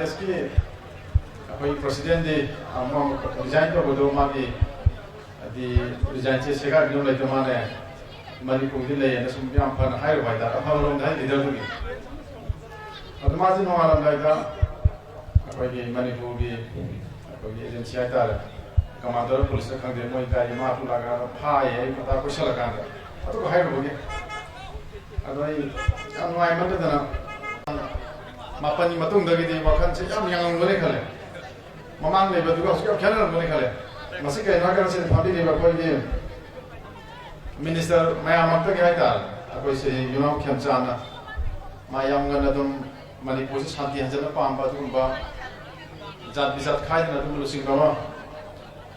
बांग्लादेश की अखोई प्रेसिडेंट दी रिजाइन तो बोलो मागी दी रिजाइन से सेगा गिनो लेते माने मणिपुर की ले न सुम याम फन हायर वाइदा अफालों दा लीडर दुगी और माजी नो आलम लाइदा अखोई की मणिपुर की अखोई की एजेंसी आइता कमांडर पुलिस खंगे मोई गाड़ी मातु लगा फाये पता को शलका अतो हायर बोगे अदोई अनुवाई मददना मापनी मतुंग दगी वाखन से याम यांग बने खले ममांग ले बदुगा उसके खेलर बने खले मसे के नागर से फाटी ले कोई के मिनिस्टर मयाम तक हाइता अकोई से युनाव खेमचाना मायाम गन तुम मणिपुर से शांति हजन पाम बा जात बिजात खाइदना तुम लुसिंग गवा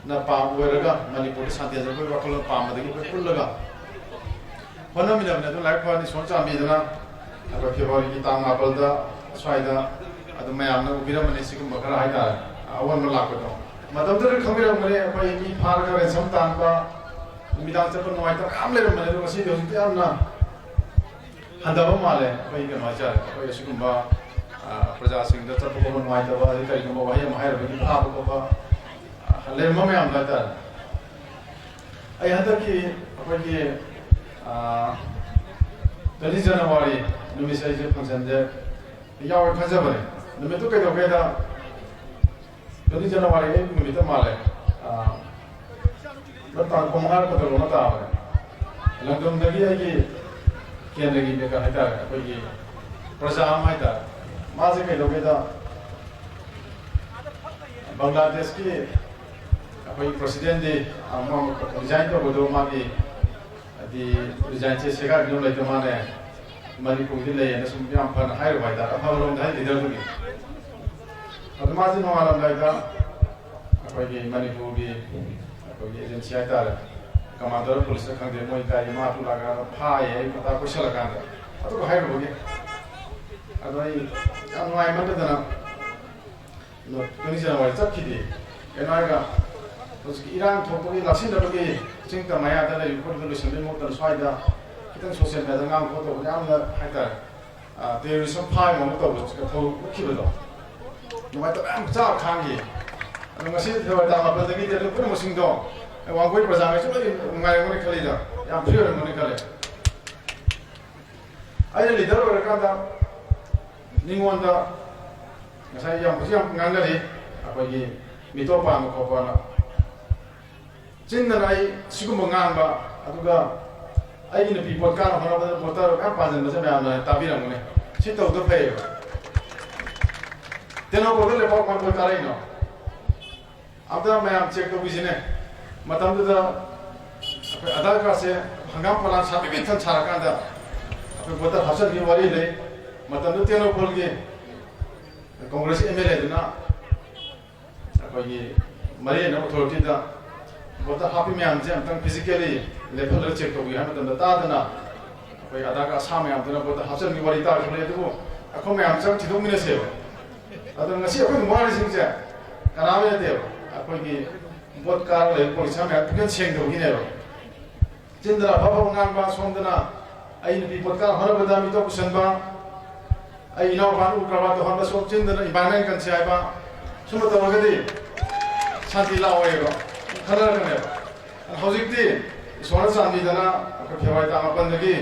न पाम वेरगा मणिपुर शांति हजन को वखल पाम दगी पुल्लगा वनम मिलबने तो लाइफ पानी सोचा मिदना अको फेब्रुअरी की तांग मापलदा स्वाइदा अदु मयामना उबिरमने सिगम बखरा हाइता अवन म लापतो मतमदर खमिरमने अखोई मी फारगा रेसम तांबा मिदां चप नोइता काम लेरमने दो मसी दो यामना हंदबा माले अखोई के नोइचा अखोई सिगमबा प्रजा सिंह द चप को नोइता बा कई गम वाय मायर बि फाब को बा लेरम मयाम लाता आई हद की अखोई की 20 जनवरी नुमित से फंक्शन जे याव खजबने नुमित तो कई दोगे दा 20 जनवरी नुमित माले लता कोमहार को तो मता आवे लंदन दगी है कि केंद्र की बेका है कोई की प्रजा हम है माजे कई दोगे दा बांग्लादेश की कोई प्रेसिडेंट दी रिजाइन तो बोलो मागी दी रिजाइन से सेगा गिनो लेते माने मणिपुर की ले न सुम याम फन हायर वाइदा अफालों दा लीडर दुगी और माजी नो आलम लाइदा अखोई की मणिपुर की अखोई एजेंसी आइता कमांडर पुलिस खंगे मोई गाड़ी मातु लगा फाये पता को शलका अतो हायर बोगे अदोई अनुवाई मददना नो 20 जनवरी चखिदि एनागा उसकी इरान थोपगी लासिनबगी चिंता मायादा ले रिपोर्ट रिलेशन मोटर स्वाइदा कितन social media गांग photo यामना हाइता terrorism phi मम तो उसका थो उखिबदो नुमाय तो am चा खांगी ngasi thewata mapandagi te pura musingdo wangoi prajang so ngai ngoni khali da yam prior ngoni khale ai leader ora da ningwan da ngasai yam pusiam ngangari apa gi mito pa ma ko pa na chinna ai sigum ngamba aduga ai ni people ka na hona botar ka pa jan ma na tabira ngone si to do pe teno ko le pa ma ko tarai no abda ma'am check तो बिजने मतलब तो आधार card से हंगाम पलान साथ भी थन सारा कांदा अपने बोतर हसन की वाली ले मतलब तो तेनो बोल के कांग्रेस एमएलए ना कोई मरे ना अथॉरिटी दा बोतर हापी मैम जे अंतंग फिजिकली लेवल चेक तो भी है मतलब तादना कोई आधार कार्ड सामने हम तो बोतर हसन की वाली तार ले तो अखो मैम से चिदो मिने से अदो ngasi अखो मारी सिंह से करावे देव अखोई बोट कार ले पुलिस में पुकेन सेंग दोगिने रो चिंदरा बाबा ngang ba somdana ai ni बोट कार हर बदामी तो कुसनबा ai नो बानु करवा तो हम सो चिंदना इबाने कन से आइबा सुम तो वगदि शांति लावे रो खलर कने हौजिकति सोना चांदी दना फेवाई ता मपनदगी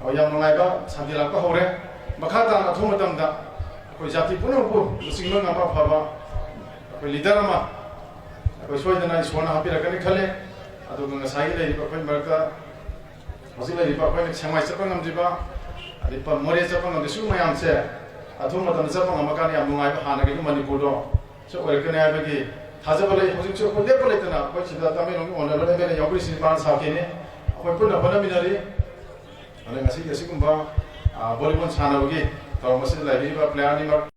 अब याम नंगाइबा शांति लाको होरे मखा ता अथु मतमदा कोई जाति पुनपु सिंगल नंबर फबा कोई लीडर अमा कोई सोइदना सोना हापिरकनी खले अदु ngасai लेरिबा कोई मरका हजि लेरिबा कोई सेमाइ चपन नमजिबा अदिपा मोरे चपन नमजिसु मयाम से अथु मतन चपन नमकानि याम नुंगाइ हानगे मणिपुर दो सो ओरकने आबगी थाजबले हजि सो को लेपलेतना कोई सिदा तमे नंग ओनर लेबे यावरि सिमान साकेने कोई पुन बनमिनारि अने ngasi गसिकुंबा बॉलीबॉल सानबगी तमसे लाइरिबा प्लेयर नि